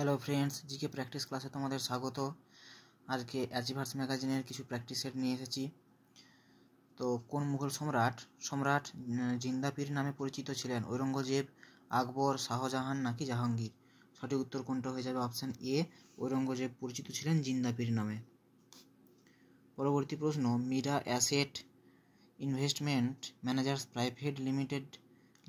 Hello friends, GK practice ক্লাসে তোমাদের স্বাগত। আজকে অ্যাচিভার্স ম্যাগাজিনের কিছু প্র্যাকটিস সেট নিয়ে এসেছি। তো কোন মুঘল সম্রাট জিন্দাপীর নামে পরিচিত ছিলেন? ঔরঙ্গজেব, আকবর, শাহজাহান নাকি জাহাঙ্গীর? সঠিক উত্তর কোনটা হয়ে যাবে? অপশান এ, ঔরঙ্গজেব পরিচিত ছিলেন জিন্দাপীর নামে। পরবর্তী প্রশ্ন, Mirae Asset Investment Managers private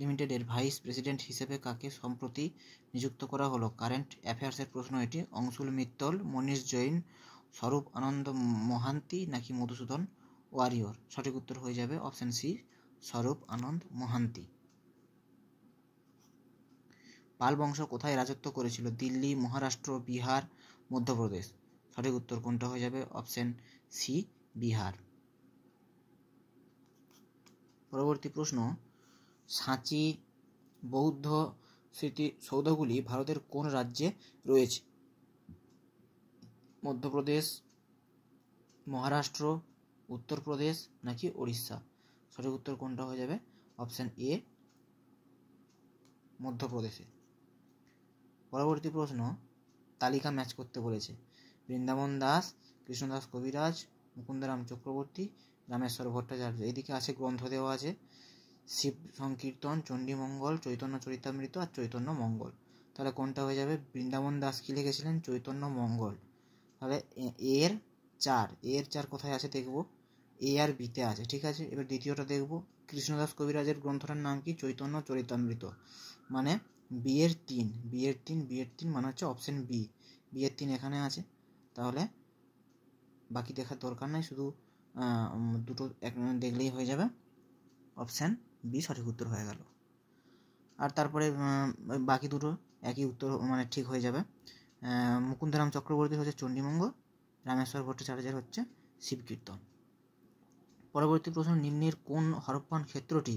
লিমিটেডের ভাইস প্রেসিডেন্ট হিসেবে কাকে সম্প্রতি নিযুক্ত করা হলো? কারেন্ট অ্যাফেয়ার্সের প্রশ্ন এটি। অংশুল মিত্তল, মনীষ জৈন, স্বরূপ আনন্দ মহান্তি নাকি মধুসূদন ওয়ারিয়র? সঠিক উত্তর হয়ে যাবে অপশান সি, স্বরূপ আনন্দ মহান্তি। পাল বংশ কোথায় রাজত্ব করেছিল? দিল্লি, মহারাষ্ট্র, বিহার, মধ্যপ্রদেশ? সঠিক উত্তর কোনটা হয়ে যাবে? Option C, Bihar. পরবর্তী প্রশ্ন, সাঁচি বৌদ্ধ স্মৃতিসৌধগুলি ভারতের কোন রাজ্যে রয়েছে? মধ্যপ্রদেশ, মহারাষ্ট্র, উত্তরপ্রদেশ নাকি ওড়িশা? সঠিক উত্তর কোনটা হয়ে যাবে? অপশান এ, মধ্যপ্রদেশে। পরবর্তী প্রশ্ন, তালিকা ম্যাচ করতে বলেছে। বৃন্দাবন দাস, কৃষ্ণদাস কবিরাজ, মুকুন্দরাম চক্রবর্তী, রামেশ্বর ভট্টাচার্য। এদিকে আছে গ্রন্থ দেওয়া আছে, শিব সংকীর্তন, চণ্ডীমঙ্গল, চৈতন্য চরিতামৃত আর চৈতন্য মঙ্গল। তাহলে কোনটা হয়ে যাবে? বৃন্দাবন দাস কি লিখেছিলেন? চৈতন্য মঙ্গল। তাহলে এর চার কোথায় আছে দেখব, এ আর বিতে আছে, ঠিক আছে। এবার দ্বিতীয়টা দেখব, কৃষ্ণদাস কবিরাজের গ্রন্থটার নাম কি? চৈতন্য চরিতামৃত। মানে বিয়ের তিন মানে হচ্ছে অপশন বি, বিয়ের 3 এখানে আছে। তাহলে বাকি দেখার দরকার নাই, শুধু দুটো দেখলেই হয়ে যাবে। অপশান বি সঠিক উত্তর হয়ে গেল। আর তারপরে বাকি দুটো একই উত্তর, মানে ঠিক হয়ে যাবে। মুকুন্দরাম চক্রবর্তীর হচ্ছে চণ্ডীমঙ্গল, রামেশ্বর ভট্টাচার্যের হচ্ছে শিবকীর্তন। পরবর্তী প্রশ্ন, নিম্নের কোন হরপ্পান ক্ষেত্রটি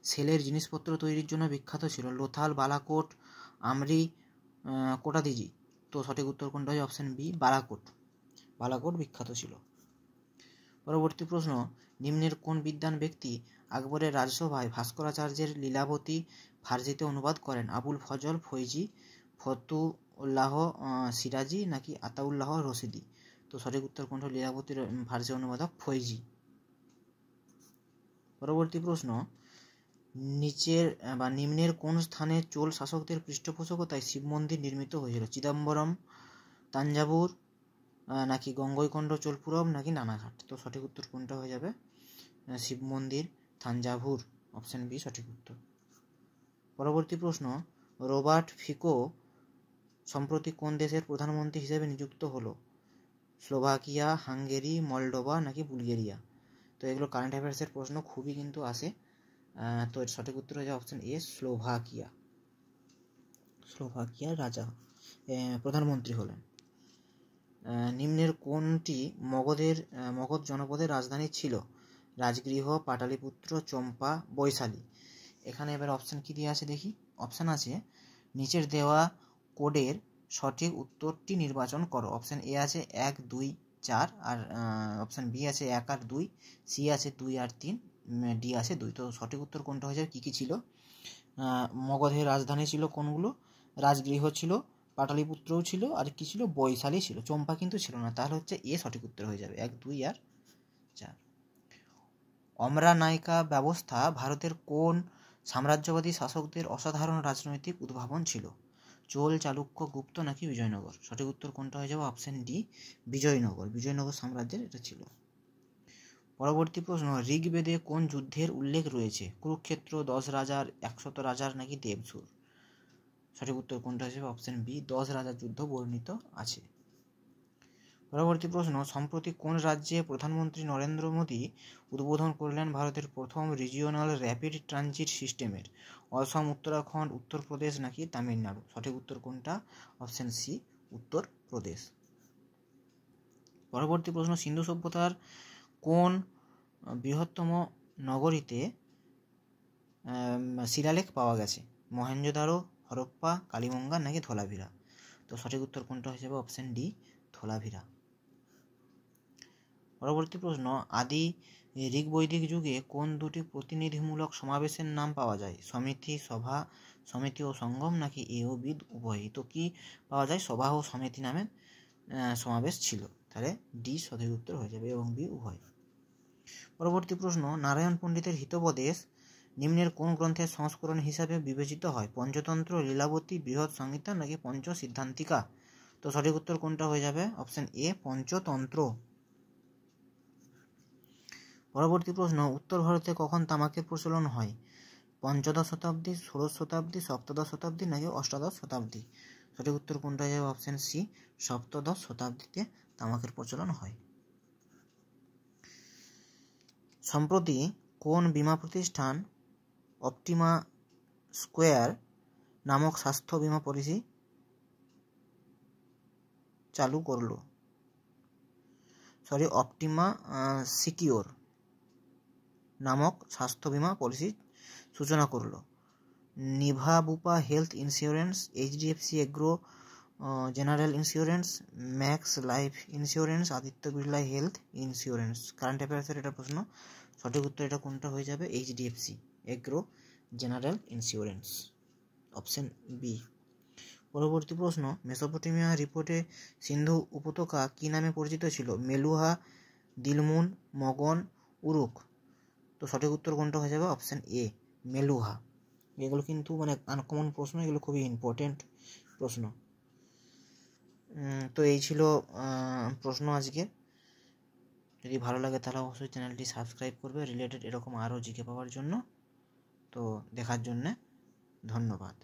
সেলের জিনিসপত্র তৈরির জন্য বিখ্যাত ছিল? লোথাল, বালাকোট, আমরি, কোটাদিজি? তো সঠিক উত্তর কোনটা হয়? অপশান বি, বালাকোট বিখ্যাত ছিল। পরবর্তী প্রশ্ন, নিম্নের কোন বিদ্বান ব্যক্তি আকবরের রাজসভায় ভাস্করাচার্যের লীলাবতী ফার্সিতে অনুবাদ করেন? আবুল ফজল ফৈজি, ফতুল্লাহ সিরাজি নাকি আতাউল্লাহ রশিদি? তো সঠিক উত্তর কোনটা? লীলাবতীর ফার্সি অনুবাদক ফৈজি। পরবর্তী প্রশ্ন, নিম্নের কোন স্থানে চোল শাসকদের পৃষ্ঠপোষকতায় শিব মন্দির নির্মিত হয়েছিল? চিদম্বরম, তাঞ্জাবুর নাকি গঙ্গৈকোন্ড চোলপুরম নাকি নানাঘাট? তো সঠিক উত্তর কোনটা হয়ে যাবে? শিব মন্দির থাঞ্জাভুর, অপশান বি সঠিক উত্তর। পরবর্তী প্রশ্ন, রবার্ট ফিকো সম্প্রতি কোন দেশের প্রধানমন্ত্রী হিসেবে নিযুক্ত হলো? স্লোভাকিয়া, হাঙ্গেরি, মলডোভা নাকি বুলগেরিয়া? তো এগুলো কারেন্ট অ্যাফেয়ার্সের প্রশ্ন, খুবই কিন্তু আসে। তো এর সঠিক উত্তর হয়ে যাবে অপশান এ, স্লোভাকিয়ার রাজা প্রধানমন্ত্রী হলেন। নিম্নের কোনটি মগধ জনপদের রাজধানী ছিল? রাজগৃহ, পাটালিপুত্র, চম্পা, বৈশালী? এখানে এবার অপশান কি দিয়ে আছে দেখি। অপশান আছে, নিচের দেওয়া কোডের সঠিক উত্তরটি নির্বাচন করো। অপশান এ আছে 1, 2, 4, আর অপশান বি আছে 1 আর 2, সি আছে 2 আর 3, ডি আছে 2। তো সঠিক উত্তর কোনটা হয়ে যাবে? কী কী ছিল? মগধের রাজধানী ছিল কোনগুলো? রাজগৃহ ছিল, পাটালিপুত্রও ছিল, আর কি ছিল? বৈশালী ছিল, চম্পা কিন্তু ছিল না। তাহলে হচ্ছে এ সঠিক উত্তর হয়ে যাবে, 1, 2 আর 4। অমরানায়িকা ব্যবস্থা ভারতের কোন সাম্রাজ্যবাদী শাসকদের অসাধারণ রাজনৈতিক উদ্ভাবন ছিল? চোল, চালুক্য, গুপ্ত নাকি বিজয়নগর? সঠিক উত্তর কোনটা হয়ে যাবে? অপশান ডি, বিজয়নগর সাম্রাজ্যের এটা ছিল। পরবর্তী প্রশ্ন, ঋগ্বেদে কোন যুদ্ধের উল্লেখ রয়েছে? কুরুক্ষেত্র, 10 রাজার, 100 রাজার নাকি দেবসুর? সঠিক উত্তর কোনটা হয়ে যাবে? অপশান বি, 10 রাজার যুদ্ধ বর্ণিত আছে। পরবর্তী প্রশ্ন, সম্প্রতি কোন রাজ্যে প্রধানমন্ত্রী নরেন্দ্র মোদী উদ্বোধন করলেন ভারতের প্রথম রিজিওনাল র্যাপিড ট্রানজিট সিস্টেমের? অসম, উত্তরাখণ্ড, উত্তরপ্রদেশ নাকি তামিলনাড়ু? সঠিক উত্তর কোনটা? Option C, Uttar Pradesh. পরবর্তী প্রশ্ন, সিন্ধু সভ্যতার কোন বৃহত্তম নগরীতে শিলালেখ পাওয়া গেছে? মহেঞ্জোদারো, হরপ্পা, কালিমঙ্গা নাকি ধোলাভিরা? তো সঠিক উত্তর কোনটা হয়ে যাবে? Option D, Dholavira. পরবর্তী প্রশ্ন, আদি ঋগ্বৈদিক যুগে কোন দুটি প্রতিনিধিমূলক সমাবেশের নাম পাওয়া যায়? সমিতি, সভা, সমিতি ও সঙ্গম নাকি এ ও বি উভয়ই? তো কি পাওয়া যায়? সভা ও সমিতি নামে সমাবেশ ছিল। তাহলে ডি সঠিক উত্তর হয়ে যাবে, এবং বি উভয়। পরবর্তী প্রশ্ন, নারায়ণ পণ্ডিতের হিতোপদেশ নিম্নের কোন গ্রন্থের সংস্করণ হিসাবে বিবেচিত হয়? পঞ্চতন্ত্র, লীলাবতী, বৃহৎ সংহিতা নাকি পঞ্চ সিদ্ধান্তিকা? তো সঠিক উত্তর কোনটা হয়ে যাবে? অপশন এ, পঞ্চতন্ত্র। পরবর্তী প্রশ্ন, উত্তর ভারতে কখন তামাকের প্রচলন হয়? পঞ্চদশ শতাব্দী, ষোড়শ শতাব্দী, সপ্তদশ শতাব্দী নাকি অষ্টাদশ শতাব্দী? সঠিক উত্তর কোনটা হয়ে যাবে? অপশন সি, সপ্তদশ শতাব্দীতে তামাকের প্রচলন হয়। সম্প্রতি কোন বীমা প্রতিষ্ঠান অপটিমা স্কোয়ার নামক স্বাস্থ্য বীমা পলিসি চালু করলো? অপটিমা সিকিওর নামক স্বাস্থ্য বীমা পলিসি সূচনা করলো? Niva Bupa health insurance, HDFC এগ্রো general insurance, max life insurance, Aditya Birla health insurance? Current অ্যাফেয়ার্সের এটা প্রশ্ন। সঠিক উত্তর এটা কোনটা হয়ে যাবে? এইচডিএফসি এগ্রো জেনারেল ইন্স্যুরেন্স, অপশন বি। পরবর্তী প্রশ্ন, মেসোপটেমিয়া রিপোর্টে সিন্ধু উপত্যকা কি নামে পরিচিত ছিল? মেলুহা, দিলমুন, মগন, উরুক? তো সঠিক উত্তর কোনটা হয়ে যাবে? Option A, Meluhha. এগুলো কিন্তু মানে আনকমন প্রশ্ন, এগুলো খুবই ইম্পর্টেন্ট প্রশ্ন। তো এই ছিল প্রশ্ন আজকে। যদি ভালো লাগে তাহলে অবশ্যই চ্যানেলটি সাবস্ক্রাইব করবে রিলেটেড এরকম আরও জিকে পাওয়ার জন্য। তো দেখার জন্যে ধন্যবাদ।